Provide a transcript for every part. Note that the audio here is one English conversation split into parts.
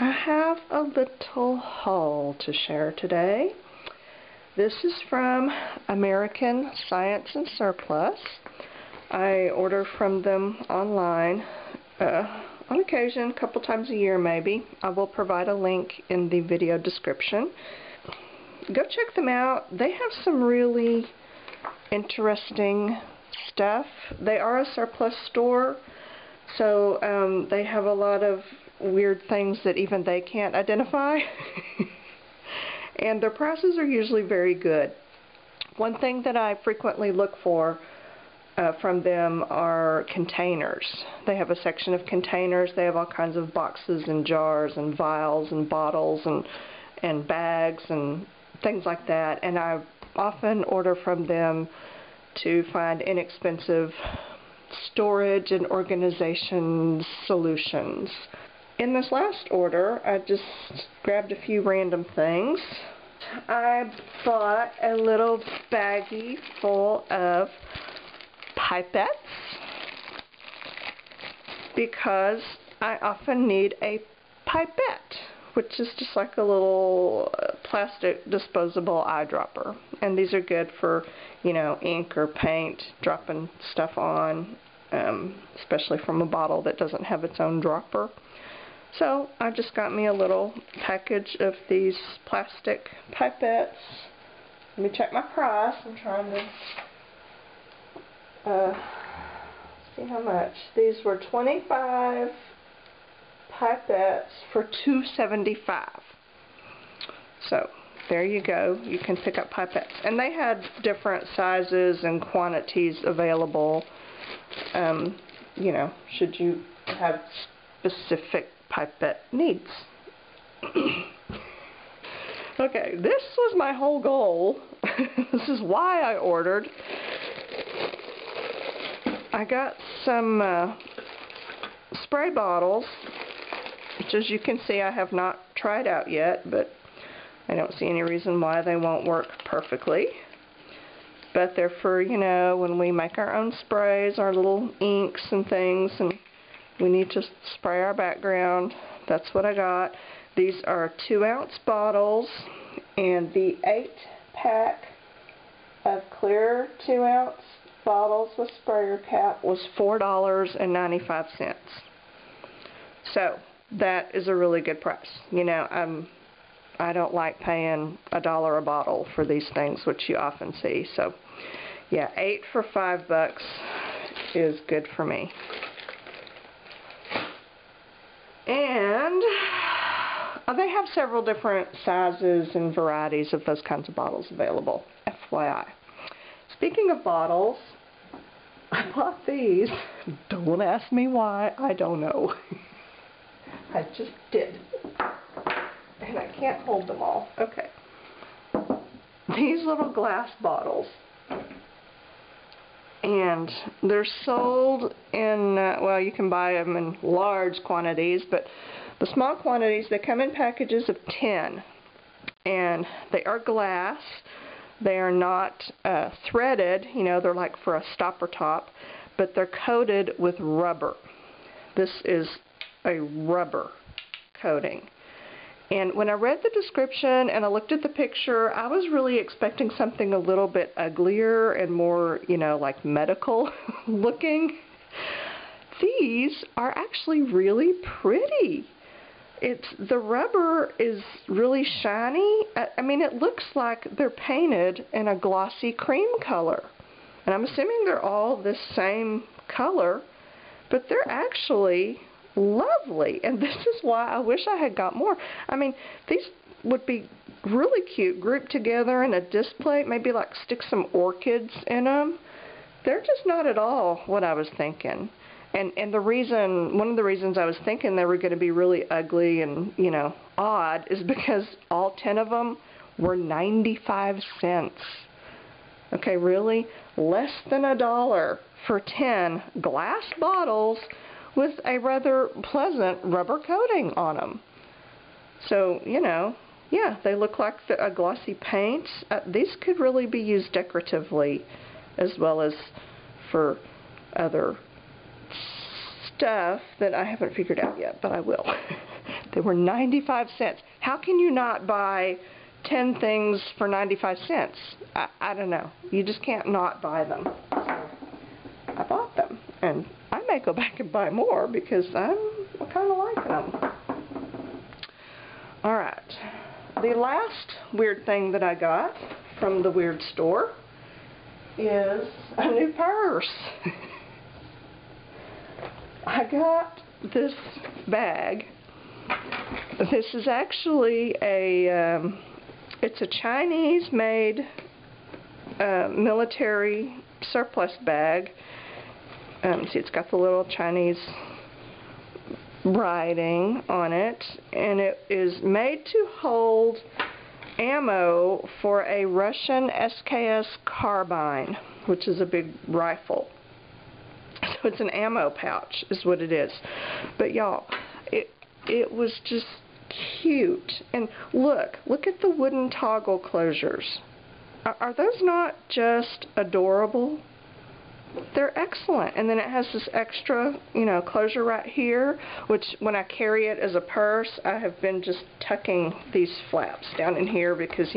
I have a little haul to share today. This is from American Science and Surplus. I order from them online on occasion, a couple times a year maybe. I will provide a link in the video description. Go check them out. They have some really interesting stuff. They are a surplus store, so they have a lot of weird things that even they can't identify. And their prices are usually very good. One thing that I frequently look for from them are containers. They have a section of containers. They have all kinds of boxes and jars and vials and bottles and bags and things like that. And I often order from them to find inexpensive storage and organization solutions. In this last order, I just grabbed a few random things. I bought a little baggie full of pipettes because I often need a pipette, which is just like a little plastic disposable eyedropper. And these are good for, you know, ink or paint, dropping stuff on, especially from a bottle that doesn't have its own dropper. So I just got me a little package of these plastic pipettes. Let me check my price. I'm trying to see how much. These were 25 pipettes for $2.75. So there you go. You can pick up pipettes. And they had different sizes and quantities available. You know, should you have specific pipette needs. Okay, this was my whole goal. This is why I ordered. I got some spray bottles, which as you can see I have not tried out yet, but I don't see any reason why they won't work perfectly. But they're for, you know, when we make our own sprays, our little inks and things, and we need to spray our background. That's what I got. These are 2-ounce bottles, and the 8-pack of clear 2-ounce bottles with sprayer cap was $4.95. So that is a really good price. You know, I don't like paying $1 a bottle for these things, which you often see. So yeah, 8 for $5 is good for me. And they have several different sizes and varieties of those kinds of bottles available, FYI. Speaking of bottles, I bought these. Don't ask me why, I don't know. I just did. And I can't hold them all. Okay. These little glass bottles. And they're sold in, well, you can buy them in large quantities, but the small quantities, they come in packages of 10. And they are glass. They are not threaded, you know, they're like for a stopper top, but they're coated with rubber. This is a rubber coating. And when I read the description and I looked at the picture, I was really expecting something a little bit uglier and more, you know, like medical looking. These are actually really pretty. The rubber is really shiny. I mean, it looks like they're painted in a glossy cream color. And I'm assuming they're all the same color, but they're actually lovely, and this is why I wish I had got more. I mean, these would be really cute grouped together in a display, maybe like stick some orchids in them. They're just not at all what I was thinking. And the reason, one of the reasons I was thinking they were going to be really ugly and, you know, odd is because all 10 of them were 95 cents. Okay, really? Less than $1 for 10 glass bottles with a rather pleasant rubber coating on them. So, you know, yeah, they look like a glossy paint. These could really be used decoratively as well as for other stuff that I haven't figured out yet, but I will. They were 95 cents. How can you not buy 10 things for 95 cents? I don't know. You just can't not buy them. So I bought them. And I may go back and buy more because I'm kind of liking them. Alright. The last weird thing that I got from the weird store is a new purse. I got this bag. This is actually it's a Chinese-made military surplus bag. See, it's got the little Chinese writing on it, and it is made to hold ammo for a Russian SKS carbine, which is a big rifle. So it's an ammo pouch is what it is. But y'all, it was just cute. And look at the wooden toggle closures. Are those not just adorable? They're excellent. And then it has this extra, closure right here, which when I carry it as a purse, I have been just tucking these flaps down in here because,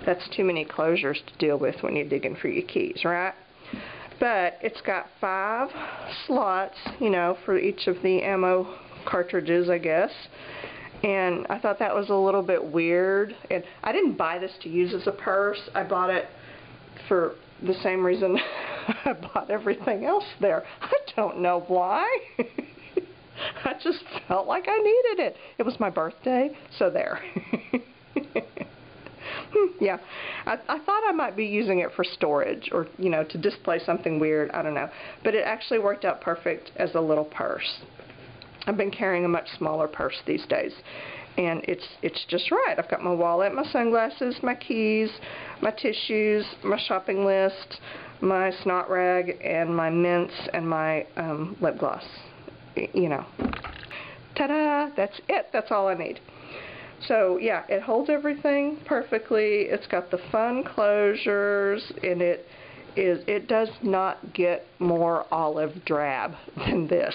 that's too many closures to deal with when you're digging for your keys, right? But it's got 5 slots, for each of the ammo cartridges, I guess. And I thought that was a little bit weird. And I didn't buy this to use as a purse. I bought it for the same reason I bought everything else there. I don't know why. I just felt like I needed it. It was my birthday, so there. Yeah, I thought I might be using it for storage or, to display something weird. I don't know. But it actually worked out perfect as a little purse. I've been carrying a much smaller purse these days. And it's just right. I've got my wallet, my sunglasses, my keys, my tissues, my shopping list, my snot rag, and my mints, and my lip gloss. Ta-da! That's it. That's all I need. So, yeah, it holds everything perfectly. It's got the fun closures, and it does not get more olive drab than this,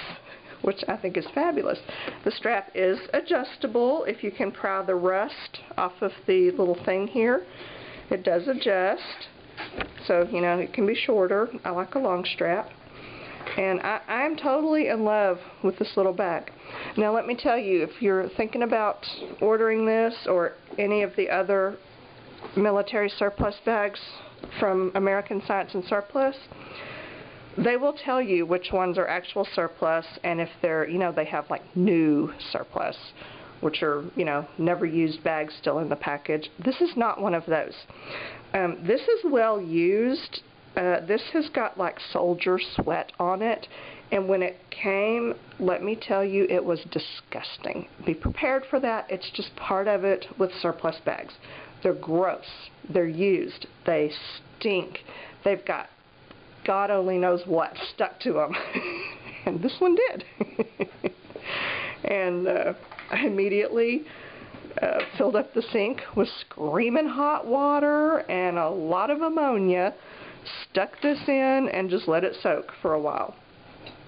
which I think is fabulous. The strap is adjustable if you can pry the rust off of the little thing here. It does adjust, so, it can be shorter. I like a long strap. And I'm totally in love with this little bag. Now let me tell you, if you're thinking about ordering this or any of the other military surplus bags from American Science and Surplus, they will tell you which ones are actual surplus and if they're, they have like new surplus, which are, never used bags still in the package. This is not one of those. This is well used. This has got like soldier sweat on it, and when it came, let me tell you, it was disgusting. Be prepared for that. It's just part of it with surplus bags. They're gross. They're used. They stink. They've got God only knows what stuck to them. And this one did. And I immediately filled up the sink with screaming hot water and a lot of ammonia, stuck this in, and just let it soak for a while.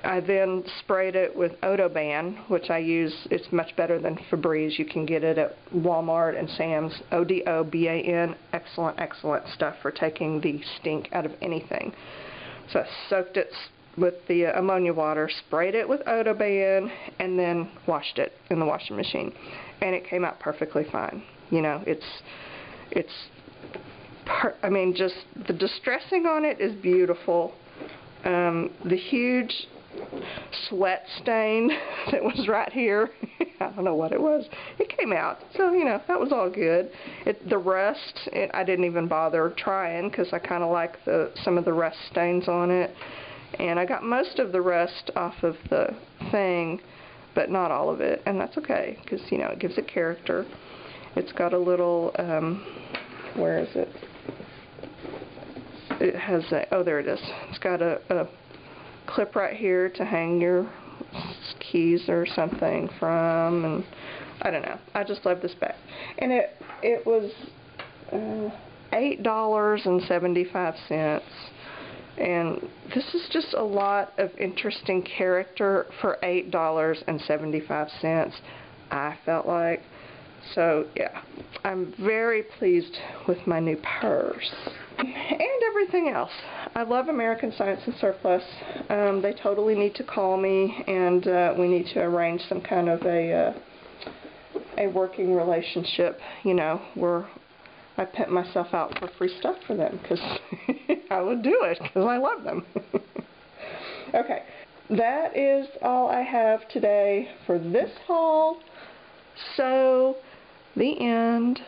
I then sprayed it with Odoban, which I use. It's much better than Febreze. You can get it at Walmart and Sam's. Odoban, excellent, excellent stuff for taking the stink out of anything. So I soaked it with the ammonia water, sprayed it with Odoban, and then washed it in the washing machine. And it came out perfectly fine. Just the distressing on it is beautiful. The huge sweat stain that was right here, I don't know what it was. It came out, so that was all good. The rust, I didn't even bother trying because I kind of like some of the rust stains on it, and I got most of the rust off of the thing, but not all of it, and that's okay because it gives it character. It's got a little where is it? It has oh, there it is. It's got a clip right here to hang your keys or something from, and I don't know. I just love this bag. And it was $8.75, and this is just a lot of interesting character for $8.75. I felt like. So yeah, I'm very pleased with my new purse. And everything else. I love American Science and Surplus. They totally need to call me, and we need to arrange some kind of a working relationship, you know, where I pimp myself out for free stuff for them, because I would do it, because I love them. Okay, that is all I have today for this haul. So, the end.